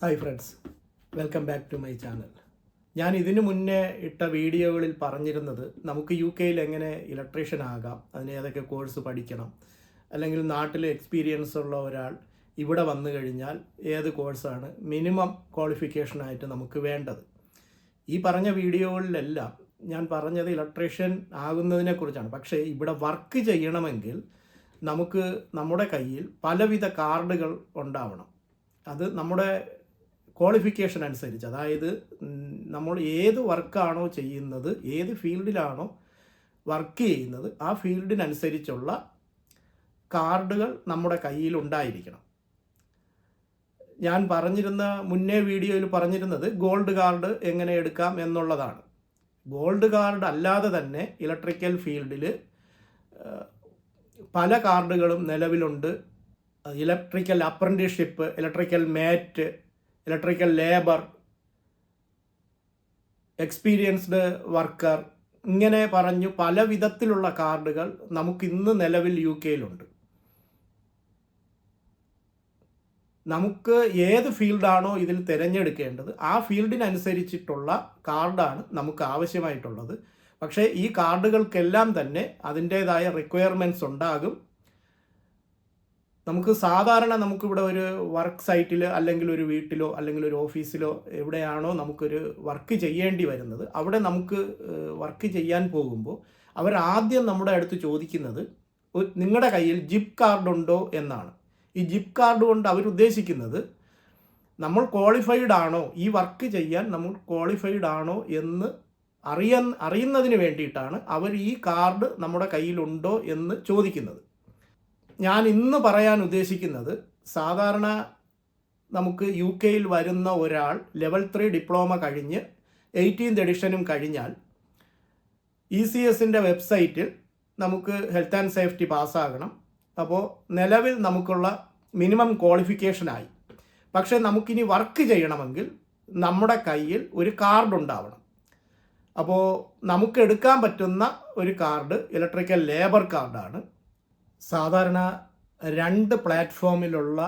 Hi friends, welcome back to my channel. ഞാൻ ഇതിനു മുന്നേ ഇട്ട വീഡിയോകളിൽ പറഞ്ഞിരുന്നത് നമുക്ക് യു കെയിൽ എങ്ങനെ ഇലക്ട്രീഷ്യൻ ആകാം, അതിന് ഏതൊക്കെ കോഴ്സ് പഠിക്കണം, അല്ലെങ്കിൽ നാട്ടിൽ എക്സ്പീരിയൻസ് ഉള്ള ഒരാൾ ഇവിടെ വന്നു കഴിഞ്ഞാൽ ഏത് കോഴ്സാണ് മിനിമം ക്വാളിഫിക്കേഷനായിട്ട് നമുക്ക് വേണ്ടത്. ഈ പറഞ്ഞ വീഡിയോകളിലെല്ലാം ഞാൻ പറഞ്ഞത് ഇലക്ട്രീഷ്യൻ ആകുന്നതിനെക്കുറിച്ചാണ്. പക്ഷേ ഇവിടെ വർക്ക് ചെയ്യണമെങ്കിൽ നമുക്ക് നമ്മുടെ കയ്യിൽ പലവിധ കാർഡുകൾ ഉണ്ടാവണം. അത് നമ്മുടെ ക്വാളിഫിക്കേഷൻ അനുസരിച്ച്, അതായത് നമ്മൾ ഏത് വർക്കാണോ ചെയ്യുന്നത്, ഏത് ഫീൽഡിലാണോ വർക്ക് ചെയ്യുന്നത്, ആ ഫീൽഡിനനുസരിച്ചുള്ള കാർഡുകൾ നമ്മുടെ കയ്യിൽ ഉണ്ടായിരിക്കണം. ഞാൻ മുന്നേ വീഡിയോയിൽ പറഞ്ഞിരുന്നത് ഗോൾഡ് കാർഡ് എങ്ങനെ എടുക്കാം എന്നുള്ളതാണ്. ഗോൾഡ് കാർഡ് അല്ലാതെ തന്നെ ഇലക്ട്രിക്കൽ ഫീൽഡിൽ പല കാർഡുകളും നിലവിലുണ്ട്. Electrical apprenticeship, electrical mate, electrical labour, experienced worker, ഇങ്ങനെ പറഞ്ഞു പല വിധത്തിലുള്ള കാർഡുകൾ നമുക്കിന്ന് നിലവിൽ യു കെയിലുണ്ട്. നമുക്ക് ഏത് ഫീൽഡാണോ ഇതിൽ തിരഞ്ഞെടുക്കേണ്ടത് ആ ഫീൽഡിനനുസരിച്ചിട്ടുള്ള കാർഡാണ് നമുക്ക് ആവശ്യമായിട്ടുള്ളത്. പക്ഷേ ഈ കാർഡുകൾക്കെല്ലാം തന്നെ അതിൻ്റേതായ റിക്വയർമെൻറ്റ്സ് ഉണ്ടാകും. നമുക്കിവിടെ ഒരു വർക്ക് സൈറ്റിൽ, അല്ലെങ്കിൽ ഒരു വീട്ടിലോ, അല്ലെങ്കിൽ ഒരു ഓഫീസിലോ എവിടെയാണോ നമുക്കൊരു വർക്ക് ചെയ്യേണ്ടി വരുന്നത്, അവിടെ നമുക്ക് വർക്ക് ചെയ്യാൻ പോകുമ്പോൾ അവരാദ്യം നമ്മുടെ അടുത്ത് ചോദിക്കുന്നത് നിങ്ങളുടെ കയ്യിൽ ജിപ്പ് കാർഡുണ്ടോ എന്നാണ്. ഈ ജിപ്പ് കാർഡ് കൊണ്ട് അവരുദ്ദേശിക്കുന്നത് നമ്മൾ ക്വാളിഫൈഡ് ആണോ, ഈ വർക്ക് ചെയ്യാൻ നമ്മൾ ക്വാളിഫൈഡ് ആണോ എന്ന് അറിയുന്നതിന് വേണ്ടിയിട്ടാണ് അവർ ഈ കാർഡ് നമ്മുടെ കയ്യിലുണ്ടോ എന്ന് ചോദിക്കുന്നത്. ഞാൻ ഇന്ന് പറയാൻ ഉദ്ദേശിക്കുന്നത്, സാധാരണ നമുക്ക് യു കെയിൽ വരുന്ന ഒരാൾ ലെവൽ 3 ഡിപ്ലോമ കഴിഞ്ഞ് 18th എഡിഷനും കഴിഞ്ഞാൽ ECSൻ്റെ വെബ്സൈറ്റിൽ നമുക്ക് ഹെൽത്ത് ആൻഡ് സേഫ്റ്റി പാസ്സാകണം. അപ്പോൾ നിലവിൽ നമുക്കുള്ള മിനിമം ക്വാളിഫിക്കേഷനായി. പക്ഷേ നമുക്കിനി വർക്ക് ചെയ്യണമെങ്കിൽ നമ്മുടെ കയ്യിൽ ഒരു കാർഡ് ഉണ്ടാവണം. അപ്പോൾ നമുക്ക് എടുക്കാൻ പറ്റുന്ന ഒരു കാർഡ് ഇലക്ട്രിക്കൽ ലേബർ കാർഡാണ്. സാധാരണ 2 പ്ലാറ്റ്ഫോമിലുള്ള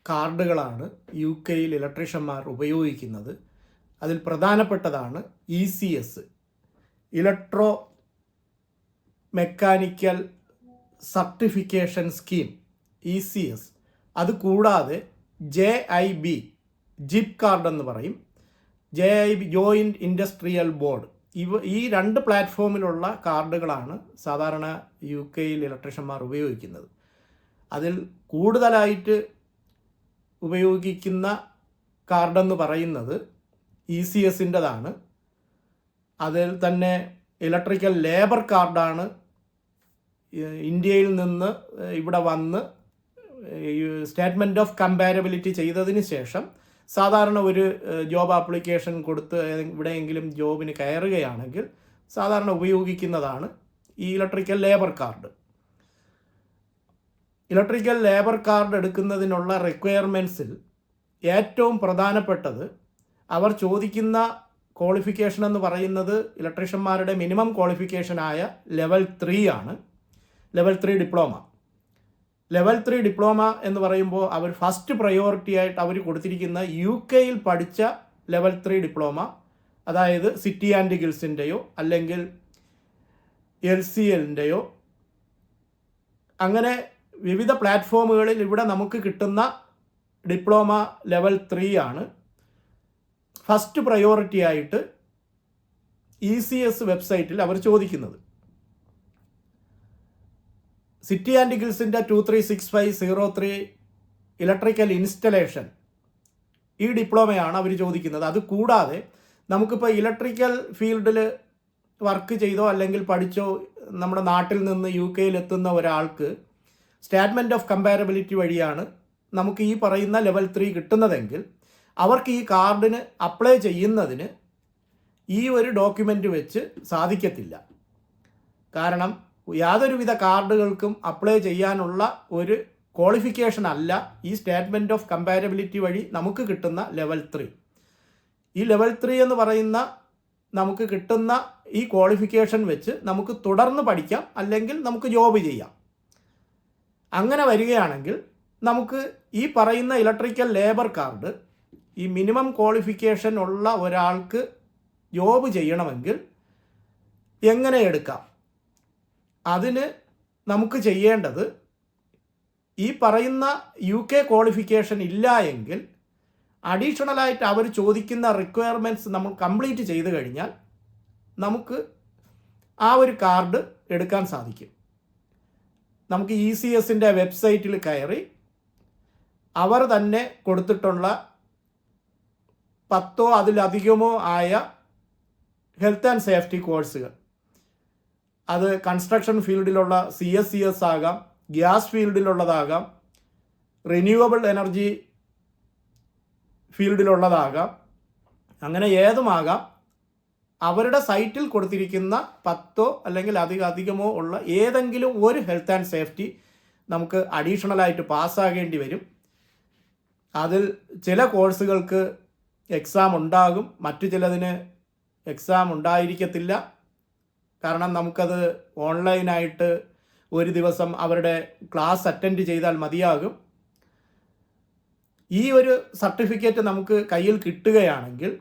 കാർഡുകളാണ് യു കെയിൽ ഇലക്ട്രീഷ്യന്മാർ ഉപയോഗിക്കുന്നത്. അതിൽ പ്രധാനപ്പെട്ടതാണ് ECS, electro mechanical certification scheme, ECS. അതുകൂടാതെ JIB, ജിപ്പ് കാർഡ് എന്ന് പറയും, JIB ജോയിൻറ്റ് ഇൻഡസ്ട്രിയൽ ബോർഡ്. ഈ 2 പ്ലാറ്റ്ഫോമിലുള്ള കാർഡുകളാണ് സാധാരണ യു കെയിൽ ഇലക്ട്രീഷ്യന്മാർ ഉപയോഗിക്കുന്നത്. അതിൽ കൂടുതലായിട്ട് ഉപയോഗിക്കുന്ന കാർഡെന്ന് പറയുന്നത് ECSൻ്റെതാണ്. അതിൽ തന്നെ ഇലക്ട്രിക്കൽ ലേബർ കാർഡാണ് ഇന്ത്യയിൽ നിന്ന് ഇവിടെ വന്ന് സ്റ്റേറ്റ്മെൻറ്റ് ഓഫ് കമ്പാരബിലിറ്റി ചെയ്തതിന് ശേഷം സാധാരണ ഒരു ജോബ് ആപ്ലിക്കേഷൻ കൊടുത്ത് എവിടെയെങ്കിലും ജോബിന് കയറുകയാണെങ്കിൽ സാധാരണ ഉപയോഗിക്കുന്നതാണ് ഈ electrical labour card. Electrical labour card എടുക്കുന്നതിനുള്ള റിക്വയർമെൻറ്റ്സിൽ ഏറ്റവും പ്രധാനപ്പെട്ടത്, അവർ ചോദിക്കുന്ന ക്വാളിഫിക്കേഷൻ എന്ന് പറയുന്നത് ഇലക്ട്രീഷ്യന്മാരുടെ മിനിമം ക്വാളിഫിക്കേഷനായ ലെവൽ 3 ആണ്, ലെവൽ 3 ഡിപ്ലോമ. ലെവൽ 3 ഡിപ്ലോമ എന്ന് പറയുമ്പോൾ അവർ ഫസ്റ്റ് പ്രയോറിറ്റി ആയിട്ട് അവർ കൊടുത്തിരിക്കുന്ന യു കെയിൽ പഠിച്ച ലെവൽ 3 ഡിപ്ലോമ, അതായത് സിറ്റി ആൻഡ് ഗിൽസിൻ്റെയോ അല്ലെങ്കിൽ LCLൻ്റെയോ അങ്ങനെ വിവിധ പ്ലാറ്റ്ഫോമുകളിൽ ഇവിടെ നമുക്ക് കിട്ടുന്ന ഡിപ്ലോമ ലെവൽ 3 ആണ് ഫസ്റ്റ് പ്രയോറിറ്റി ആയിട്ട് ECS വെബ്സൈറ്റിൽ അവർ ചോദിക്കുന്നത്. സിറ്റി ആൻഡ് ഗിൽസിൻ്റെ 236503 ഇലക്ട്രിക്കൽ ഇൻസ്റ്റലേഷൻ, ഈ ഡിപ്ലോമയാണ് അവർ ചോദിക്കുന്നത്. അതുകൂടാതെ നമുക്കിപ്പോൾ ഇലക്ട്രിക്കൽ ഫീൽഡിൽ വർക്ക് ചെയ്തോ അല്ലെങ്കിൽ പഠിച്ചോ നമ്മുടെ നാട്ടിൽ നിന്ന് യു കെയിൽ എത്തുന്ന ഒരാൾക്ക് സ്റ്റേറ്റ്മെൻറ്റ് ഓഫ് കമ്പാരബിലിറ്റി വഴിയാണ് നമുക്ക് ഈ പറയുന്ന ലെവൽ 3 കിട്ടുന്നതെങ്കിൽ അവർക്ക് ഈ കാർഡിന് അപ്ലൈ ചെയ്യുന്നതിന് ഈ ഒരു ഡോക്യുമെൻ്റ് വെച്ച് സാധിക്കത്തില്ല. കാരണം യാതൊരുവിധ കാർഡുകൾക്കും അപ്ലൈ ചെയ്യാനുള്ള ഒരു ക്വാളിഫിക്കേഷൻ അല്ല ഈ സ്റ്റേറ്റ്മെൻറ്റ് ഓഫ് കമ്പാരബിലിറ്റി വഴി നമുക്ക് കിട്ടുന്ന ലെവൽ 3. ഈ ലെവൽ 3 എന്ന് പറയുന്ന നമുക്ക് കിട്ടുന്ന ഈ ക്വാളിഫിക്കേഷൻ വെച്ച് നമുക്ക് തുടർന്ന് പഠിക്കാം, അല്ലെങ്കിൽ നമുക്ക് ജോബ് ചെയ്യാം. അങ്ങനെ വരികയാണെങ്കിൽ നമുക്ക് ഈ പറയുന്ന ഇലക്ട്രിക്കൽ ലേബർ കാർഡ് ഈ മിനിമം ക്വാളിഫിക്കേഷൻ ഉള്ള ഒരാൾക്ക് ജോബ് ചെയ്യണമെങ്കിൽ എങ്ങനെ എടുക്കാം? അതിന് നമുക്ക് ചെയ്യേണ്ടത്, ഈ പറയുന്ന UK ക്വാളിഫിക്കേഷൻ ഇല്ല എങ്കിൽ അഡീഷണലായിട്ട് അവർ ചോദിക്കുന്ന റിക്വയർമെൻറ്റ്സ് നമ്മൾ കംപ്ലീറ്റ് ചെയ്ത് കഴിഞ്ഞാൽ നമുക്ക് ആ ഒരു കാർഡ് എടുക്കാൻ സാധിക്കും. നമുക്ക് ECSൻ്റെ വെബ്സൈറ്റിൽ കയറി അവർ തന്നെ കൊടുത്തിട്ടുള്ള 10 അതിലധികമോ ആയ ഹെൽത്ത് ആൻഡ് സേഫ്റ്റി കോഴ്സുകൾ, അത് കൺസ്ട്രക്ഷൻ ഫീൽഡിലുള്ള CSCS ആകാം, ഗ്യാസ് ഫീൽഡിലുള്ളതാകാം, റിന്യൂവബിൾ എനർജി ഫീൽഡിലുള്ളതാകാം, അങ്ങനെ ഏതുമാകാം, അവരുടെ സൈറ്റിൽ കൊടുത്തിരിക്കുന്ന 10 അല്ലെങ്കിൽ അധികമോ ഉള്ള ഏതെങ്കിലും ഒരു ഹെൽത്ത് ആൻഡ് സേഫ്റ്റി നമുക്ക് അഡീഷണലായിട്ട് പാസ്സാകേണ്ടി വരും. അതിൽ ചില കോഴ്സുകൾക്ക് എക്സാം ഉണ്ടാകും, മറ്റു ചിലതിന് എക്സാം ഉണ്ടായിരിക്കത്തില്ല. കാരണം നമുക്കത് ഓൺലൈനായിട്ട് ഒരു ദിവസം അവരുടെ ക്ലാസ് അറ്റൻഡ് ചെയ്താൽ മതിയാകും. ഈ ഒരു സർട്ടിഫിക്കറ്റ് നമുക്ക് കയ്യിൽ കിട്ടുകയാണെങ്കിൽ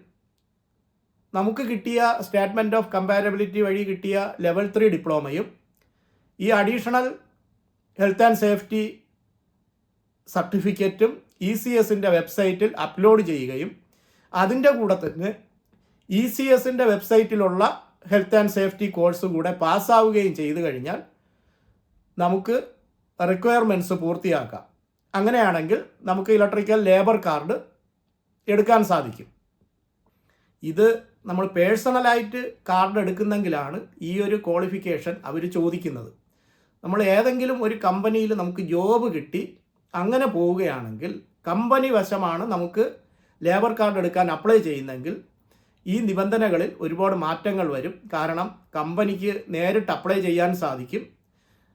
നമുക്ക് കിട്ടിയ സ്റ്റേറ്റ്മെൻറ്റ് ഓഫ് കമ്പാരബിലിറ്റി വഴി കിട്ടിയ ലെവൽ 3 ഡിപ്ലോമയും ഈ അഡീഷണൽ ഹെൽത്ത് ആൻഡ് സേഫ്റ്റി സർട്ടിഫിക്കറ്റും ECSൻ്റെ വെബ്സൈറ്റിൽ അപ്ലോഡ് ചെയ്യുകയും അതിൻ്റെ കൂടെ തന്നെ ECSൻ്റെ വെബ്സൈറ്റിലുള്ള ഹെൽത്ത് ആൻഡ് സേഫ്റ്റി കോഴ്സ് കൂടെ പാസ്സാവുകയും ചെയ്തു കഴിഞ്ഞാൽ നമുക്ക് റിക്വയർമെൻറ്റ്സ് പൂർത്തിയാക്കാം. അങ്ങനെയാണെങ്കിൽ നമുക്ക് ഇലക്ട്രിക്കൽ ലേബർ കാർഡ് എടുക്കാൻ സാധിക്കും. ഇത് നമ്മൾ പേഴ്സണലായിട്ട് കാർഡ് എടുക്കുന്നെങ്കിലാണ് ഈ ഒരു ക്വാളിഫിക്കേഷൻ അവർ ചോദിക്കുന്നത്. നമ്മൾ ഏതെങ്കിലും ഒരു കമ്പനിയിൽ നമുക്ക് ജോബ് കിട്ടി അങ്ങനെ പോവുകയാണെങ്കിൽ കമ്പനി വശമാണ് നമുക്ക് ലേബർ കാർഡ് എടുക്കാൻ അപ്ലൈ ചെയ്യുന്നതെങ്കിൽ ഈ നിബന്ധനകളിൽ ഒരുപാട് മാറ്റങ്ങൾ വരും. കാരണം കമ്പനിക്ക് നേരിട്ട് അപ്ലൈ ചെയ്യാൻ സാധിക്കും,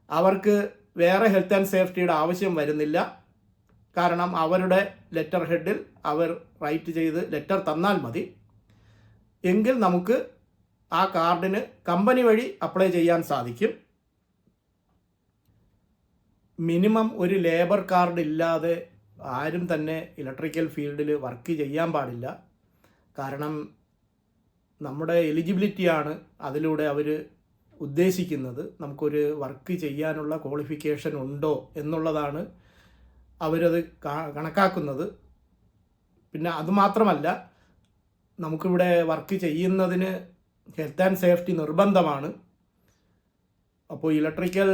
അവർക്ക് വേറെ ഹെൽത്ത് ആൻഡ് സേഫ്റ്റിയുടെ ആവശ്യം വരുന്നില്ല. കാരണം അവരുടെ ലെറ്റർ ഹെഡിൽ അവർ റൈറ്റ് ചെയ്ത് ലെറ്റർ തന്നാൽ മതി. എങ്കിൽ നമുക്ക് ആ കാർഡിന് കമ്പനി വഴി അപ്ലൈ ചെയ്യാൻ സാധിക്കും. മിനിമം ഒരു ലേബർ കാർഡ് ഇല്ലാതെ ആരും തന്നെ ഇലക്ട്രിക്കൽ ഫീൽഡിൽ വർക്ക് ചെയ്യാൻ പാടില്ല. കാരണം നമ്മുടെ എലിജിബിലിറ്റിയാണ് അതിലൂടെ അവർ ഉദ്ദേശിക്കുന്നത്. നമുക്കൊരു വർക്ക് ചെയ്യാനുള്ള ക്വാളിഫിക്കേഷൻ ഉണ്ടോ എന്നുള്ളതാണ് അവരത് കണക്കാക്കുന്നത്. പിന്നെ അതുമാത്രമല്ല, നമുക്കിവിടെ വർക്ക് ചെയ്യുന്നതിന് ഹെൽത്ത് ആൻഡ് സേഫ്റ്റി നിർബന്ധമാണ്. അപ്പോൾ ഇലക്ട്രിക്കൽ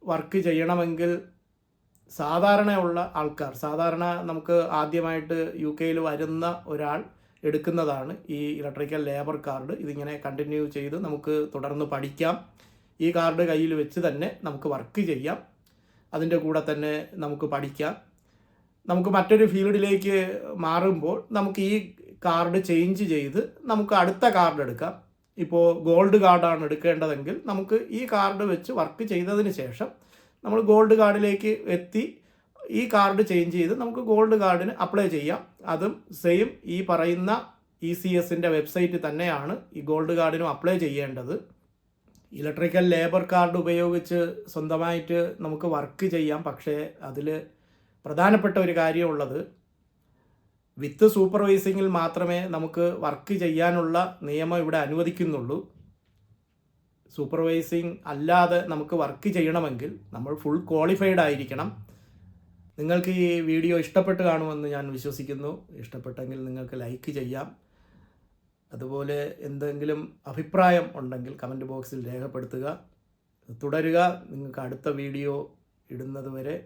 വർക്ക് ചെയ്യണമെങ്കിൽ സാധാരണയുള്ള ആൾക്കാർ, സാധാരണ നമുക്ക് ആദ്യമായിട്ട് UK വരുന്ന ഒരാൾ എടുക്കുന്നതാണ് ഈ ഇലക്ട്രിക്കൽ ലേബർ കാർഡ്. ഇതിങ്ങനെ കണ്ടിന്യൂ ചെയ്ത് നമുക്ക് തുടർന്ന് പഠിക്കാം. ഈ കാർഡ് കയ്യിൽ വെച്ച് തന്നെ നമുക്ക് വർക്ക് ചെയ്യാം, അതിൻ്റെ കൂടെ തന്നെ നമുക്ക് പഠിക്കാം. നമുക്ക് മറ്റൊരു ഫീൽഡിലേക്ക് മാറുമ്പോൾ നമുക്ക് ഈ കാർഡ് ചേഞ്ച് ചെയ്ത് നമുക്ക് അടുത്ത കാർഡ് എടുക്കാം. ഇപ്പോൾ ഗോൾഡ് കാർഡാണ് എടുക്കേണ്ടതെങ്കിൽ നമുക്ക് ഈ കാർഡ് വെച്ച് വർക്ക് ചെയ്തതിന് ശേഷം നമ്മൾ ഗോൾഡ് കാർഡിലേക്ക് എത്തി ഈ കാർഡ് ചേഞ്ച് ചെയ്ത് നമുക്ക് ഗോൾഡ് കാർഡിന് അപ്ലൈ ചെയ്യാം. അതും സെയിം ഈ പറയുന്ന ECSൻ്റെ വെബ്സൈറ്റ് തന്നെയാണ് ഈ ഗോൾഡ് കാർഡിനും അപ്ലൈ ചെയ്യേണ്ടത്. ഇലക്ട്രിക്കൽ ലേബർ കാർഡ് ഉപയോഗിച്ച് സ്വന്തമായിട്ട് നമുക്ക് വർക്ക് ചെയ്യാം. പക്ഷേ അതിൽ പ്രധാനപ്പെട്ട ഒരു കാര്യമുള്ളത്, വിത്ത് സൂപ്പർവൈസിങ്ങിൽ മാത്രമേ നമുക്ക് വർക്ക് ചെയ്യാനുള്ള നിയമം ഇവിടെ അനുവദിക്കുന്നുള്ളൂ. സൂപ്പർവൈസിങ് അല്ലാതെ നമുക്ക് വർക്ക് ചെയ്യണമെങ്കിൽ നമ്മൾ ഫുൾ ക്വാളിഫൈഡ് ആയിരിക്കണം. നിങ്ങൾക്ക് ഈ വീഡിയോ ഇഷ്ടപ്പെട്ട് കാണുമെന്ന് ഞാൻ വിശ്വസിക്കുന്നു. ഇഷ്ടപ്പെട്ടെങ്കിൽ നിങ്ങൾക്ക് ലൈക്ക് ചെയ്യാം. അതുപോലെ എന്തെങ്കിലും അഭിപ്രായം ഉണ്ടെങ്കിൽ കമൻറ്റ് ബോക്സിൽ രേഖപ്പെടുത്തുക. തുടരുക. നിങ്ങൾക്ക് അടുത്ത വീഡിയോ ഇടുന്നത് വരെ